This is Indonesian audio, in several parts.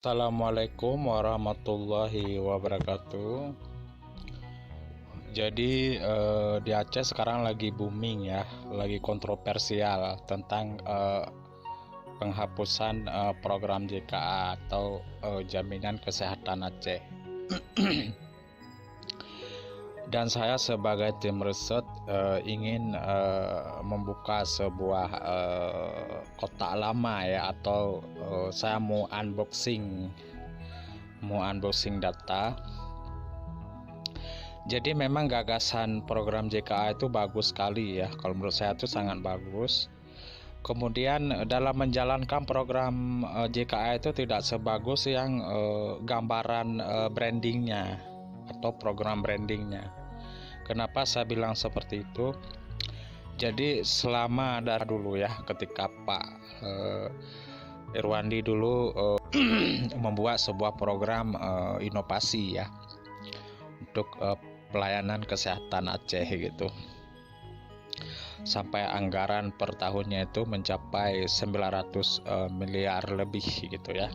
Assalamualaikum warahmatullahi wabarakatuh. Jadi di Aceh sekarang lagi booming ya, lagi kontroversial tentang penghapusan program JKA atau Jaminan Kesehatan Aceh. Dan saya sebagai tim riset ingin membuka sebuah kotak lama ya, atau saya mau unboxing data. Jadi memang gagasan program JKA itu bagus sekali ya, kalau menurut saya itu sangat bagus. Kemudian dalam menjalankan program JKA itu tidak sebagus yang gambaran brandingnya atau program brandingnya. Kenapa saya bilang seperti itu? Jadi selama dari dulu ya, ketika Pak Irwandi dulu membuat sebuah program inovasi ya untuk pelayanan kesehatan Aceh gitu, sampai anggaran per tahunnya itu mencapai 900 miliar lebih gitu ya.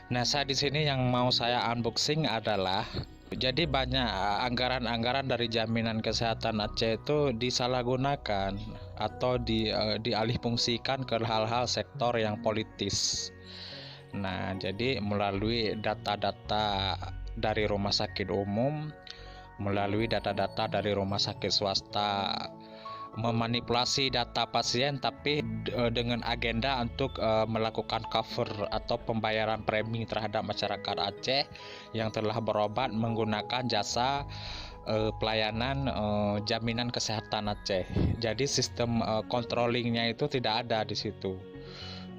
Nah, saya di sini yang mau saya unboxing adalah, jadi banyak anggaran-anggaran dari Jaminan Kesehatan Aceh itu disalahgunakan atau dialihfungsikan ke hal-hal sektor yang politis. Nah, jadi melalui data-data dari rumah sakit umum, melalui data-data dari rumah sakit swasta, memanipulasi data pasien tapi dengan agenda untuk melakukan cover atau pembayaran premi terhadap masyarakat Aceh yang telah berobat menggunakan jasa pelayanan Jaminan Kesehatan Aceh. Jadi sistem controllingnya itu tidak ada di situ.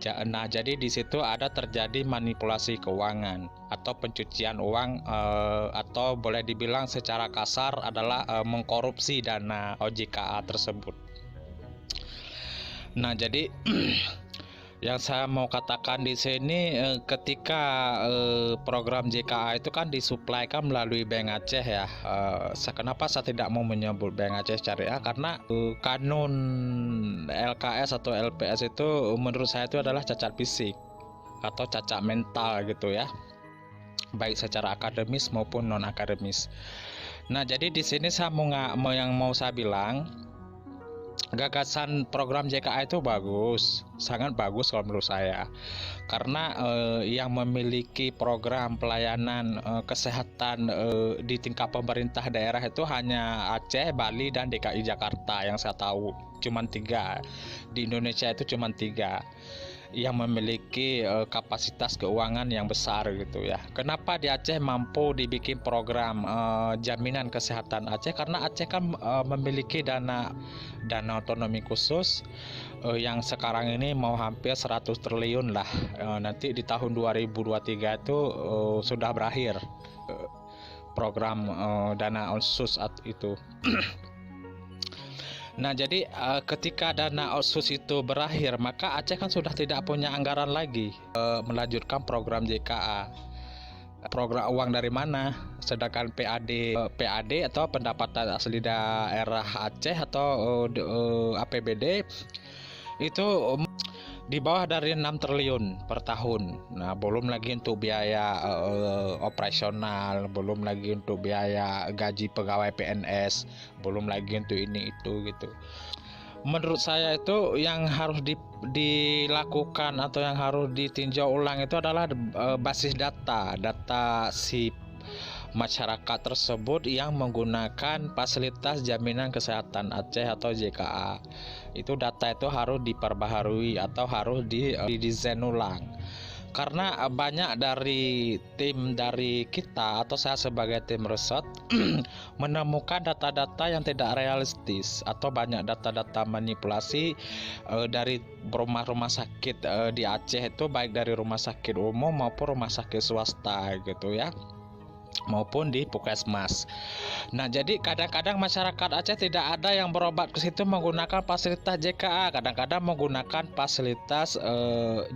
Nah, jadi di situ ada terjadi manipulasi keuangan atau pencucian uang, atau boleh dibilang secara kasar adalah mengkorupsi dana OJKA tersebut. Nah, jadi yang saya mau katakan di sini, ketika program JKA itu kan disuplaikan melalui Bank Aceh ya. Kenapa saya tidak mau menyebut Bank Aceh Syariah? Karena kanun LKS atau LPS itu menurut saya itu adalah cacat fisik atau cacat mental gitu ya, baik secara akademis maupun non akademis. Nah, jadi di sini saya mau saya bilang, gagasan program JKA itu bagus, sangat bagus kalau menurut saya. Karena yang memiliki program pelayanan kesehatan di tingkat pemerintah daerah itu hanya Aceh, Bali, dan DKI Jakarta yang saya tahu. Cuman 3. Di Indonesia itu cuman 3 yang memiliki kapasitas keuangan yang besar gitu ya. Kenapa di Aceh mampu dibikin program Jaminan Kesehatan Aceh? Karena Aceh kan memiliki dana otonomi khusus yang sekarang ini mau hampir 100 triliun lah. Nanti di tahun 2023 itu sudah berakhir program dana khusus itu. Nah, jadi ketika dana otsus itu berakhir, maka Aceh kan sudah tidak punya anggaran lagi melanjutkan program JKA. Program uang dari mana? Sedangkan PAD atau pendapatan asli daerah Aceh atau APBD itu di bawah dari 6 triliun per tahun. Nah, belum lagi untuk biaya operasional, belum lagi untuk biaya gaji pegawai PNS, belum lagi untuk ini itu gitu. Menurut saya itu yang harus dilakukan atau yang harus ditinjau ulang itu adalah basis data si masyarakat tersebut yang menggunakan fasilitas Jaminan Kesehatan Aceh atau JKA. Itu data itu harus diperbaharui atau harus didesain ulang. Karena banyak dari tim dari kita atau saya sebagai tim riset menemukan data-data yang tidak realistis atau banyak data-data manipulasi dari rumah-rumah sakit di Aceh itu, baik dari rumah sakit umum maupun rumah sakit swasta gitu ya, maupun di puskesmas. Nah, jadi kadang-kadang masyarakat Aceh tidak ada yang berobat ke situ menggunakan fasilitas JKA, kadang-kadang menggunakan fasilitas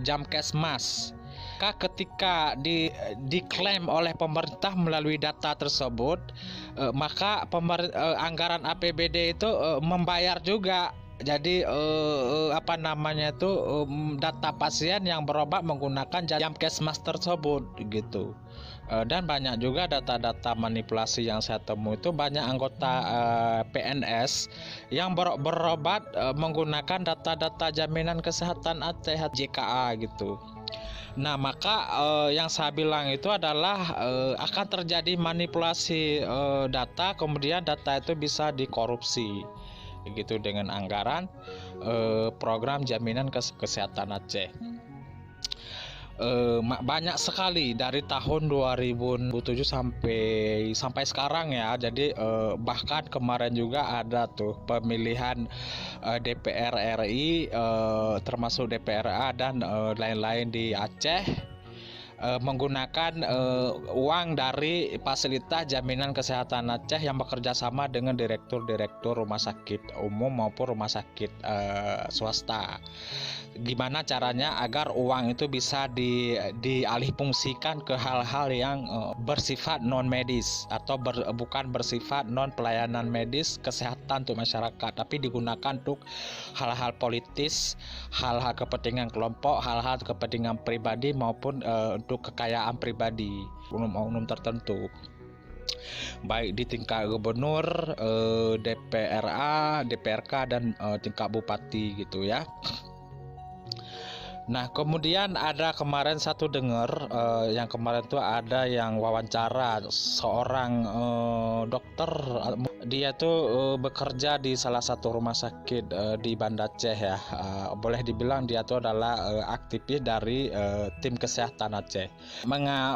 Jamkesmas. Ketika diklaim oleh pemerintah melalui data tersebut, maka anggaran APBD itu membayar juga Jadi apa namanya itu, data pasien yang berobat menggunakan Jamkesmas tersebut gitu. Dan banyak juga data-data manipulasi yang saya temui itu banyak anggota PNS yang berobat menggunakan data-data jaminan kesehatan Aceh JKA gitu. Nah, maka yang saya bilang itu adalah akan terjadi manipulasi data, kemudian data itu bisa dikorupsi gitu dengan anggaran program jaminan kesehatan Aceh. Banyak sekali dari tahun 2007 sampai sekarang ya. Jadi bahkan kemarin juga ada tuh pemilihan DPR RI, termasuk DPRA dan lain-lain di Aceh, menggunakan uang dari fasilitas jaminan kesehatan Aceh yang bekerja sama dengan direktur-direktur rumah sakit umum maupun rumah sakit swasta. Gimana caranya agar uang itu bisa dialihfungsikan ke hal-hal yang bersifat non medis atau bukan bersifat non pelayanan medis kesehatan untuk masyarakat, tapi digunakan untuk hal-hal politis, hal-hal kepentingan kelompok, hal-hal kepentingan pribadi maupun untuk kekayaan pribadi oknum-oknum tertentu, baik di tingkat gubernur, DPRA, DPRK dan tingkat bupati gitu ya. Nah, kemudian ada kemarin satu dengar yang kemarin tuh ada yang wawancara seorang dokter. Dia tuh bekerja di salah satu rumah sakit di Banda Aceh ya. Boleh dibilang dia tuh adalah aktivis dari tim kesehatan Aceh.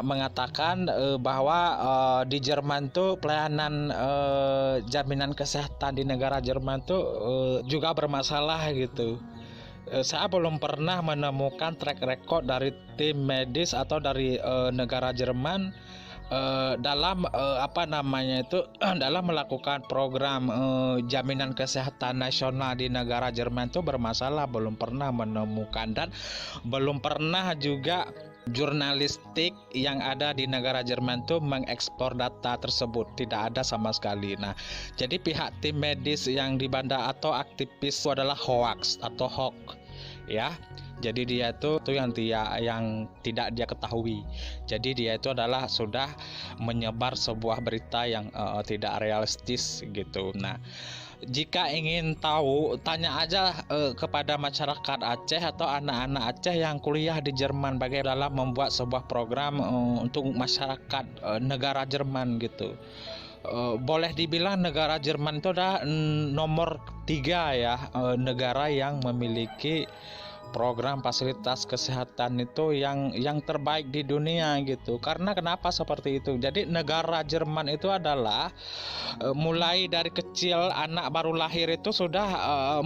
Mengatakan bahwa di Jerman tuh pelayanan jaminan kesehatan di negara Jerman tuh juga bermasalah gitu. Saya belum pernah menemukan track record dari tim medis atau dari negara Jerman dalam apa namanya itu dalam melakukan program jaminan kesehatan nasional di negara Jerman itu bermasalah. Belum pernah menemukan, dan belum pernah juga jurnalistik yang ada di negara Jerman itu mengekspor data tersebut, tidak ada sama sekali. Nah, jadi pihak tim medis yang di Banda atau aktivis itu adalah hoax atau hoax ya. Jadi dia itu yang tidak dia ketahui. Jadi dia itu adalah sudah menyebar sebuah berita yang tidak realistis gitu. Nah, jika ingin tahu, tanya aja kepada masyarakat Aceh atau anak-anak Aceh yang kuliah di Jerman bagaimana dalam membuat sebuah program untuk masyarakat negara Jerman gitu. Boleh dibilang negara Jerman itu adalah nomor 3 ya, negara yang memiliki program fasilitas kesehatan itu yang terbaik di dunia gitu. Karena kenapa seperti itu? Jadi negara Jerman itu adalah mulai dari kecil anak baru lahir itu sudah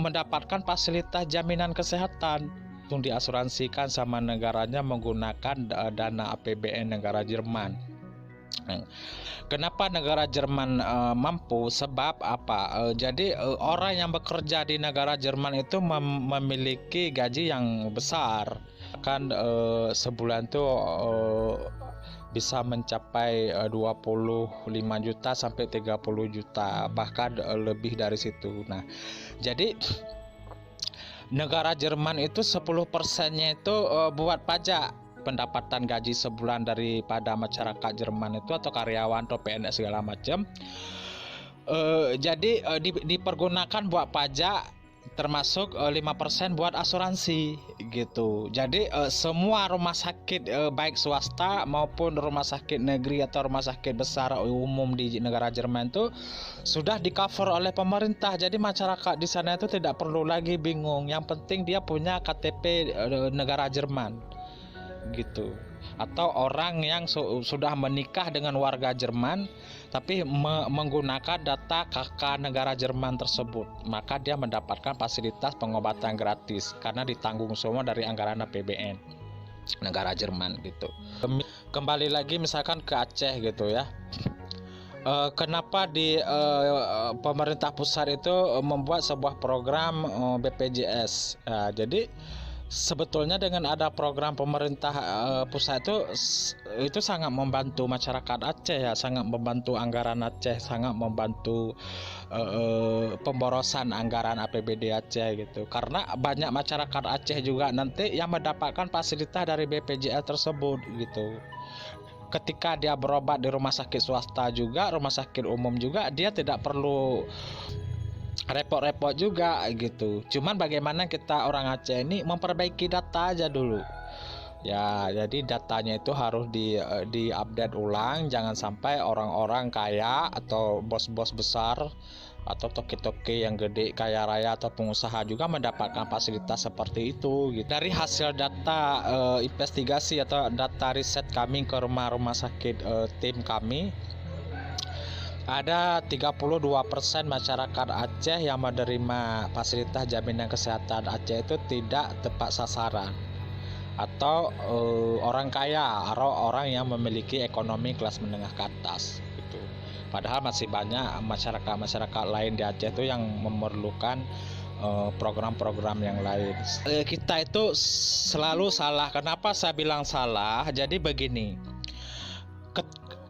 mendapatkan fasilitas jaminan kesehatan yang diasuransikan sama negaranya menggunakan dana APBN negara Jerman. Kenapa negara Jerman mampu? Sebab apa? Jadi orang yang bekerja di negara Jerman itu memiliki gaji yang besar. Kan sebulan tuh bisa mencapai 25 juta sampai 30 juta, bahkan lebih dari situ. Nah, jadi negara Jerman itu 10%-nya itu buat pajak pendapatan gaji sebulan daripada masyarakat Jerman itu atau karyawan atau PNS segala macam. Jadi dipergunakan buat pajak, termasuk 5% buat asuransi gitu. Jadi semua rumah sakit baik swasta maupun rumah sakit negeri atau rumah sakit besar umum di negara Jerman itu sudah di cover oleh pemerintah. Jadi masyarakat di sana itu tidak perlu lagi bingung. Yang penting dia punya KTP negara Jerman gitu, atau orang yang sudah menikah dengan warga Jerman tapi menggunakan data KK negara Jerman tersebut, maka dia mendapatkan fasilitas pengobatan gratis karena ditanggung semua dari anggaran APBN negara Jerman gitu. Kembali lagi misalkan ke Aceh gitu ya. Kenapa di pemerintah pusat itu membuat sebuah program BPJS? Jadi Sebetulnya dengan ada program pemerintah pusat itu sangat membantu masyarakat Aceh ya, sangat membantu anggaran Aceh, sangat membantu pemborosan anggaran APBD Aceh gitu. Karena banyak masyarakat Aceh juga nanti yang mendapatkan fasilitas dari BPJS tersebut gitu. Ketika dia berobat di rumah sakit swasta juga, rumah sakit umum juga, dia tidak perlu repot-repot juga gitu. Cuman bagaimana kita orang Aceh ini memperbaiki data aja dulu. Ya, jadi datanya itu harus di-update ulang, jangan sampai orang-orang kaya atau bos-bos besar atau toke-toke yang gede kaya raya atau pengusaha juga mendapatkan fasilitas seperti itu gitu. Dari hasil data investigasi atau data riset kami ke rumah-rumah sakit tim kami, ada 32% masyarakat Aceh yang menerima fasilitas jaminan kesehatan Aceh itu tidak tepat sasaran, atau orang kaya atau orang yang memiliki ekonomi kelas menengah ke atas gitu. Padahal masih banyak masyarakat lain di Aceh itu yang memerlukan program-program yang lain. Kita itu selalu salah. Kenapa saya bilang salah? Jadi begini,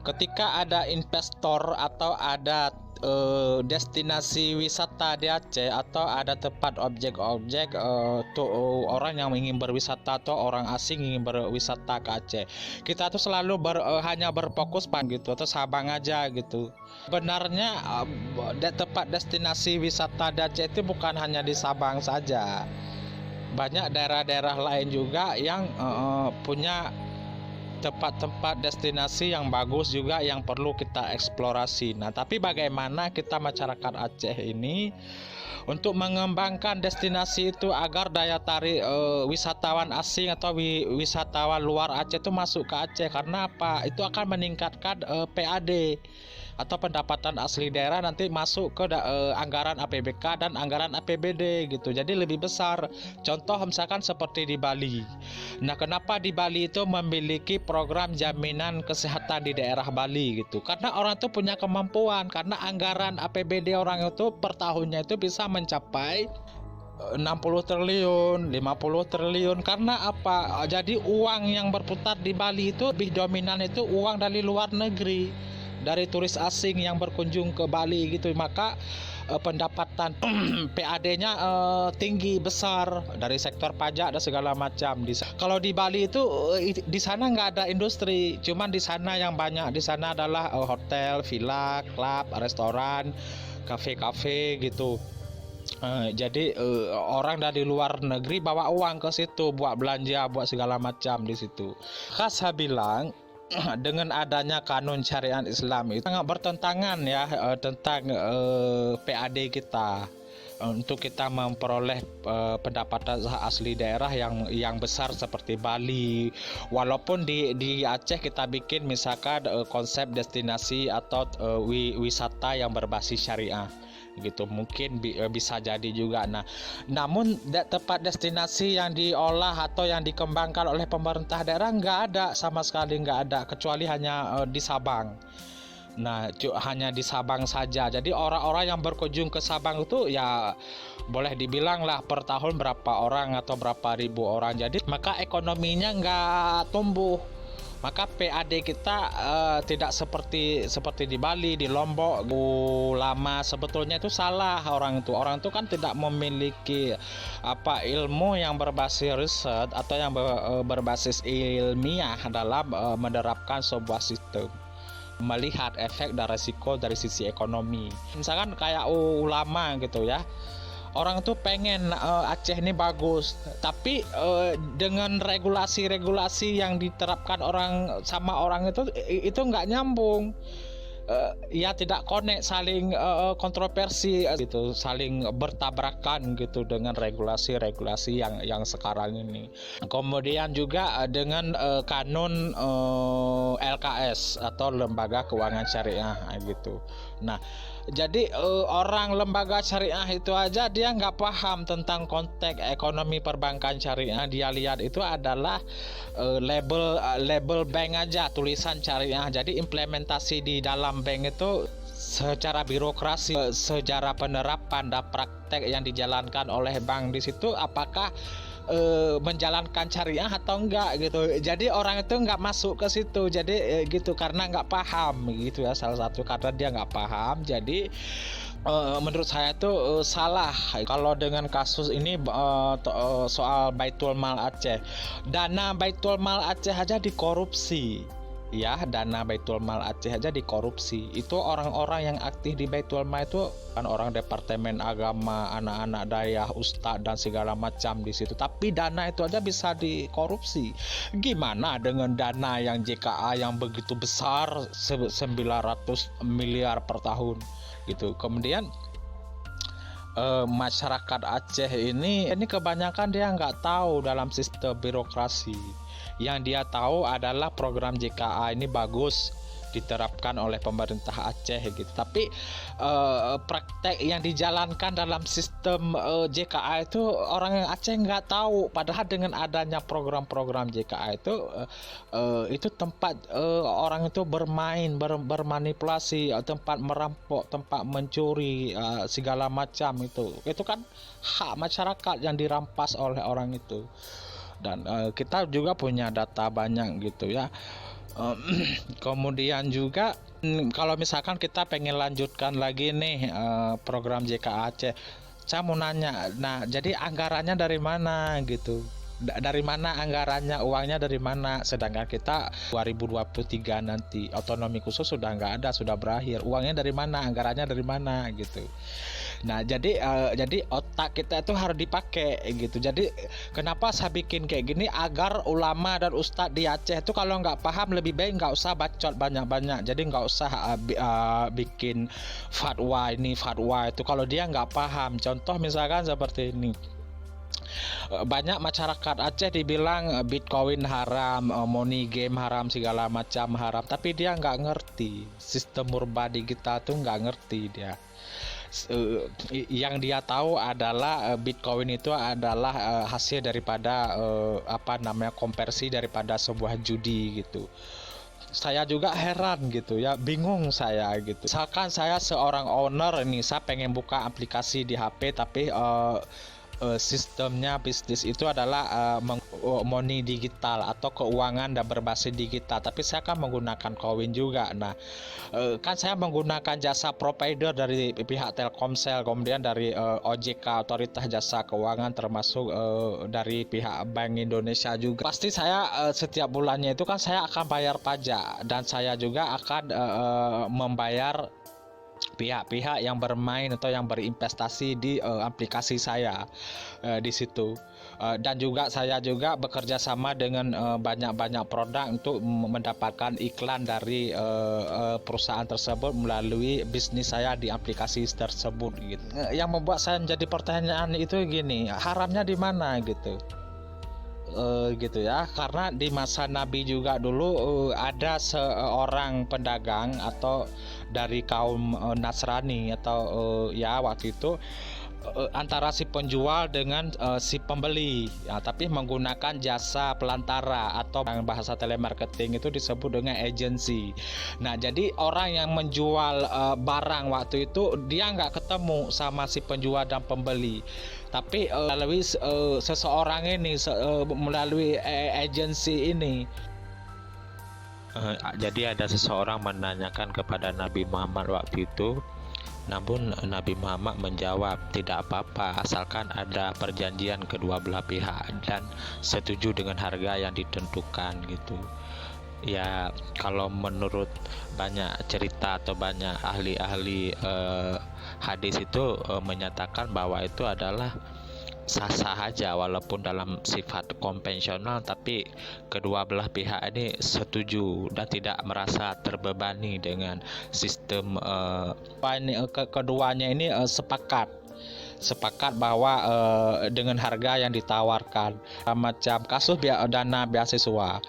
ketika ada investor atau ada destinasi wisata di Aceh atau ada tempat objek-objek tuh orang yang ingin berwisata atau orang asing ingin berwisata ke Aceh, kita tuh selalu hanya berfokus gitu atau Sabang aja gitu. Benarnya tempat destinasi wisata di Aceh itu bukan hanya di Sabang saja, banyak daerah-daerah lain juga yang punya tempat-tempat destinasi yang bagus juga yang perlu kita eksplorasi. Nah, tapi bagaimana kita masyarakat Aceh ini untuk mengembangkan destinasi itu agar daya tarik wisatawan asing atau wisatawan luar Aceh itu masuk ke Aceh, karena apa? Itu akan meningkatkan PAD atau pendapatan asli daerah nanti masuk ke anggaran APBK dan anggaran APBD gitu. Jadi lebih besar. Contoh misalkan seperti di Bali. Nah, kenapa di Bali itu memiliki program jaminan kesehatan di daerah Bali gitu? Karena orang itu punya kemampuan, karena anggaran APBD orang itu per tahunnya itu bisa mencapai 60 triliun, 50 triliun. Karena apa? Jadi uang yang berputar di Bali itu lebih dominan itu uang dari luar negeri, dari turis asing yang berkunjung ke Bali gitu. Maka pendapatan PAD-nya tinggi, besar dari sektor pajak dan segala macam. Kalau di Bali itu di sana nggak ada industri, cuman di sana yang banyak di sana adalah hotel, villa, klub, restoran, kafe-kafe gitu. Jadi orang dari luar negeri bawa uang ke situ buat belanja, buat segala macam di situ. Saya bilang dengan adanya kanun syariat Islam itu sangat bertentangan ya tentang PAD kita, untuk kita memperoleh pendapatan asli daerah yang besar seperti Bali. Walaupun di Aceh kita bikin misalkan konsep destinasi atau wisata yang berbasis syariah gitu, mungkin bisa jadi juga. Nah, namun tempat destinasi yang diolah atau yang dikembangkan oleh pemerintah daerah nggak ada, sama sekali nggak ada, kecuali hanya di Sabang. Nah, hanya di Sabang saja. Jadi orang-orang yang berkunjung ke Sabang itu ya boleh dibilang lah per tahun berapa orang atau berapa ribu orang. Jadi maka ekonominya nggak tumbuh. Maka PAD kita tidak seperti di Bali, di Lombok. Lama sebetulnya itu salah orang itu kan tidak memiliki ilmu yang berbasis riset atau yang berbasis ilmiah dalam menerapkan sebuah sistem, melihat efek dan resiko dari sisi ekonomi. Misalkan kayak ulama gitu ya, orang tuh pengen Aceh ini bagus, tapi dengan regulasi-regulasi yang diterapkan sama orang itu nggak nyambung. Ya tidak connect, saling kontroversi gitu, saling bertabrakan gitu dengan regulasi-regulasi yang sekarang ini. Kemudian juga dengan kanun LKS atau Lembaga Keuangan Syariah gitu. Nah, jadi orang lembaga syariah itu aja dia nggak paham tentang konteks ekonomi perbankan syariah. Dia lihat itu adalah label bank aja, tulisan syariah. Jadi implementasi di dalam bank itu secara birokrasi, secara penerapan dan praktek yang dijalankan oleh bank di situ, apakah menjalankan syariah atau enggak gitu. Jadi orang itu nggak masuk ke situ, jadi gitu, karena nggak paham gitu ya, salah satu karena dia nggak paham. Jadi menurut saya itu salah kalau dengan kasus ini, soal Baitul Mal Aceh. Dana Baitul Mal Aceh aja dikorupsi. Ya, dana Baitul Mal Aceh aja dikorupsi. Itu orang-orang yang aktif di Baitul Mal itu kan orang departemen agama, anak-anak dayah, ustadz dan segala macam di situ. Tapi dana itu aja bisa dikorupsi. Gimana dengan dana yang JKA yang begitu besar, 900 miliar per tahun gitu. Kemudian masyarakat Aceh ini kebanyakan dia nggak tahu dalam sistem birokrasi. Yang dia tahu adalah program JKA ini bagus diterapkan oleh pemerintah Aceh gitu. Tapi praktek yang dijalankan dalam sistem JKA itu orang Aceh nggak tahu. Padahal dengan adanya program-program JKA itu tempat orang itu bermain, bermanipulasi, tempat merampok, tempat mencuri, segala macam itu. Itu kan hak masyarakat yang dirampas oleh orang itu. Dan kita juga punya data banyak gitu ya. Kemudian juga kalau misalkan kita pengen lanjutkan lagi nih program JKA Aceh, saya mau nanya, nah jadi anggarannya dari mana gitu? Dari mana anggarannya, uangnya dari mana? Sedangkan kita 2023 nanti otonomi khusus sudah nggak ada, sudah berakhir. Uangnya dari mana? Anggarannya dari mana gitu? Nah, jadi otak kita itu harus dipakai gitu. Jadi kenapa saya bikin kayak gini, agar ulama dan ustadz di Aceh itu kalau nggak paham lebih baik nggak usah bacot banyak-banyak. Jadi nggak usah bikin fatwa ini fatwa itu kalau dia nggak paham. Contoh misalkan seperti ini. Banyak masyarakat Aceh dibilang Bitcoin haram, money game haram, segala macam haram, tapi dia nggak ngerti sistem murba digital tuh, nggak ngerti dia. Yang dia tahu adalah Bitcoin itu adalah hasil daripada konversi daripada sebuah judi gitu. Saya juga heran gitu ya, bingung saya gitu. Misalkan saya seorang owner ini, saya pengen buka aplikasi di HP, tapi sistemnya bisnis itu adalah money digital atau keuangan dan berbasis digital, tapi saya kan menggunakan koin juga. Nah, kan saya menggunakan jasa provider dari pihak Telkomsel, kemudian dari OJK, Otoritas Jasa Keuangan, termasuk dari pihak Bank Indonesia juga. Pasti saya setiap bulannya itu kan saya akan bayar pajak, dan saya juga akan membayar pihak-pihak yang bermain atau yang berinvestasi di aplikasi saya di situ. Dan juga saya juga bekerja sama dengan banyak-banyak produk untuk mendapatkan iklan dari perusahaan tersebut melalui bisnis saya di aplikasi tersebut gitu. Yang membuat saya menjadi pertanyaan itu gini, haramnya di mana gitu? Gitu ya, karena di masa Nabi juga dulu ada seorang pedagang atau dari kaum Nasrani atau ya waktu itu antara si penjual dengan si pembeli ya, tapi menggunakan jasa pelantara atau bahasa telemarketing itu disebut dengan agency. Nah, jadi orang yang menjual barang waktu itu dia nggak ketemu sama si penjual dan pembeli, tapi melalui seseorang ini, melalui agensi ini. Jadi ada seseorang menanyakan kepada Nabi Muhammad waktu itu, namun Nabi Muhammad menjawab, tidak apa-apa asalkan ada perjanjian kedua belah pihak dan setuju dengan harga yang ditentukan gitu. Ya, kalau menurut banyak cerita atau banyak ahli-ahli hadis itu menyatakan bahwa itu adalah sah-sah aja walaupun dalam sifat konvensional, tapi kedua belah pihak ini setuju dan tidak merasa terbebani dengan sistem keduanya ini sepakat bahwa dengan harga yang ditawarkan, macam kasus dana beasiswa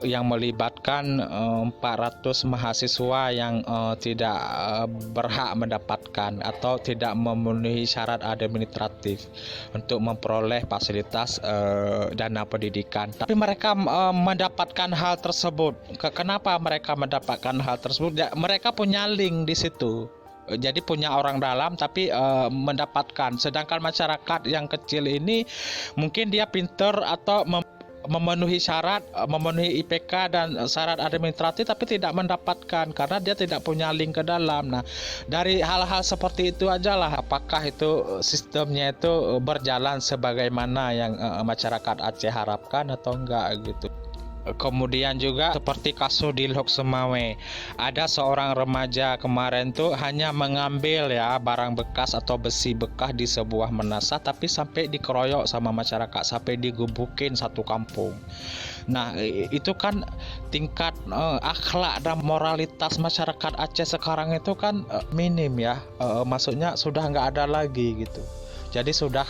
yang melibatkan 400 mahasiswa yang tidak berhak mendapatkan atau tidak memenuhi syarat administratif untuk memperoleh fasilitas dana pendidikan, tapi mereka mendapatkan hal tersebut. Kenapa mereka mendapatkan hal tersebut? Ya, mereka punya link di situ. Jadi punya orang dalam tapi mendapatkan. Sedangkan masyarakat yang kecil ini mungkin dia pinter atau memenuhi syarat, memenuhi IPK dan syarat administratif tapi tidak mendapatkan karena dia tidak punya link ke dalam. Nah, dari hal-hal seperti itu aja lah apakah itu sistemnya itu berjalan sebagaimana yang masyarakat Aceh harapkan atau enggak gitu. Kemudian juga seperti kasus di Lok Semawe, ada seorang remaja kemarin tuh hanya mengambil ya barang bekas atau besi bekas di sebuah menasa, tapi sampai dikeroyok sama masyarakat, sampai digebukin satu kampung. Nah, itu kan tingkat akhlak dan moralitas masyarakat Aceh sekarang itu kan minim ya, maksudnya sudah nggak ada lagi gitu. Jadi sudah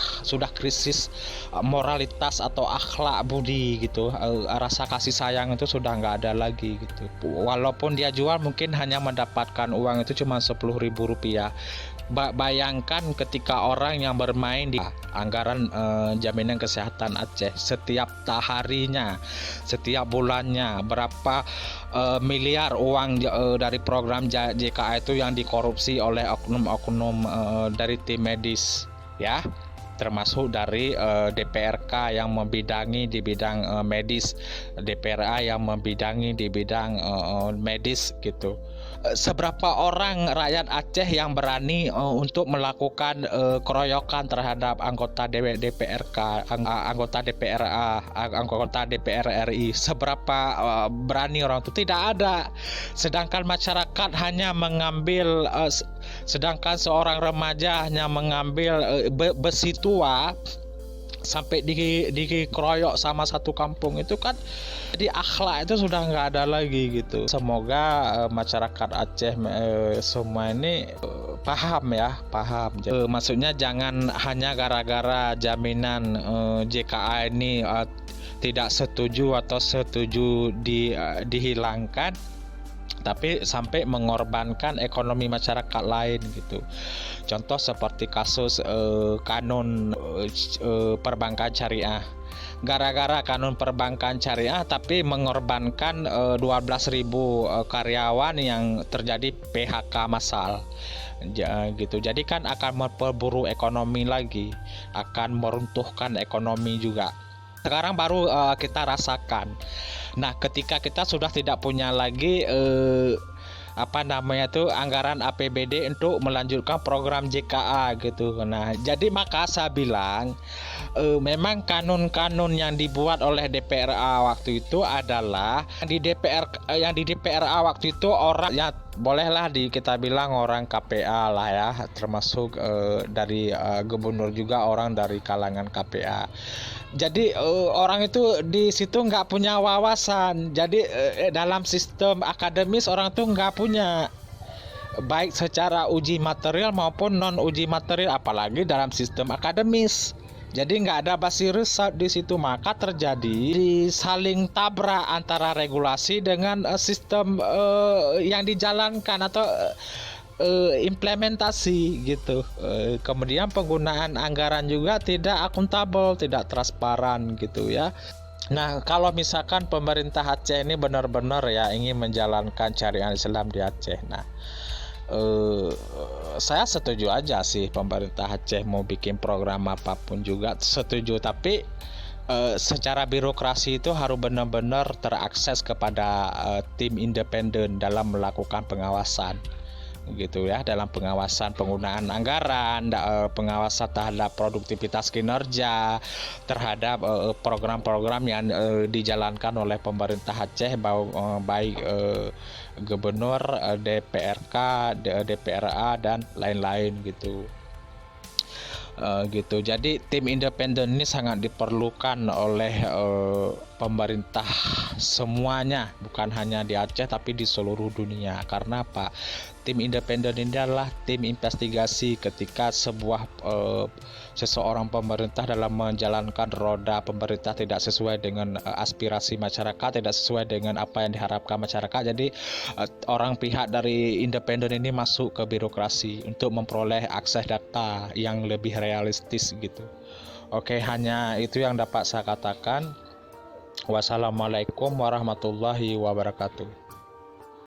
krisis moralitas atau akhlak budi gitu, rasa kasih sayang itu sudah nggak ada lagi gitu. Walaupun dia jual mungkin hanya mendapatkan uang itu cuma Rp10.000. Bayangkan ketika orang yang bermain di anggaran jaminan kesehatan Aceh setiap harinya, setiap bulannya berapa miliar uang dari program JKA itu yang dikorupsi oleh oknum-oknum dari tim medis ya, termasuk dari DPRK yang membidangi di bidang medis, DPRA yang membidangi di bidang medis gitu. Seberapa orang rakyat Aceh yang berani untuk melakukan keroyokan terhadap anggota DPRK, anggota DPRA, anggota DPR RI? Seberapa berani orang itu? Tidak ada. Sedangkan masyarakat hanya mengambil, sedangkan seorang remaja hanya mengambil besi tua sampai dikeroyok sama satu kampung, itu kan jadi akhlak itu sudah nggak ada lagi gitu. Semoga masyarakat Aceh semua ini paham. Maksudnya jangan hanya gara-gara jaminan JKA ini tidak setuju atau setuju dihilangkan, tapi sampai mengorbankan ekonomi masyarakat lain gitu. Contoh seperti kasus kanun perbankan syariah. Gara-gara kanun perbankan syariah tapi mengorbankan 12.000 karyawan yang terjadi PHK massal gitu. Jadi kan akan memperburuk ekonomi lagi, akan meruntuhkan ekonomi juga. Sekarang baru kita rasakan. Nah, ketika kita sudah tidak punya lagi anggaran APBD untuk melanjutkan program JKA gitu. Nah, jadi maka saya bilang memang kanun-kanun yang dibuat oleh DPRA waktu itu adalah yang di DPRA waktu itu orang ya bolehlah kita bilang orang KPA lah ya, termasuk dari gubernur juga orang dari kalangan KPA. Jadi orang itu di situ nggak punya wawasan. Jadi dalam sistem akademis orang tuh nggak punya, baik secara uji material maupun non uji material, apalagi dalam sistem akademis. Jadi nggak ada basis riset di situ, maka terjadi saling tabrak antara regulasi dengan sistem yang dijalankan atau implementasi gitu. Kemudian penggunaan anggaran juga tidak akuntabel, tidak transparan gitu ya. Nah, kalau misalkan pemerintah Aceh ini benar-benar ya ingin menjalankan syariat Islam di Aceh, nah saya setuju aja sih pemerintah Aceh mau bikin program apapun juga setuju, tapi secara birokrasi itu harus benar-benar terakses kepada tim independen dalam melakukan pengawasan gitu ya, dalam pengawasan penggunaan anggaran, pengawasan terhadap produktivitas kinerja, terhadap program-program yang dijalankan oleh pemerintah Aceh, baik gubernur, DPRK, DPRA dan lain-lain gitu. Jadi tim independen ini sangat diperlukan oleh pemerintah semuanya, bukan hanya di Aceh tapi di seluruh dunia. Karena apa? Tim independen ini adalah tim investigasi ketika seseorang pemerintah dalam menjalankan roda pemerintah tidak sesuai dengan aspirasi masyarakat, tidak sesuai dengan apa yang diharapkan masyarakat. Jadi orang pihak dari independen ini masuk ke birokrasi untuk memperoleh akses data yang lebih realistis gitu. Oke, hanya itu yang dapat saya katakan. Wassalamualaikum warahmatullahi wabarakatuh.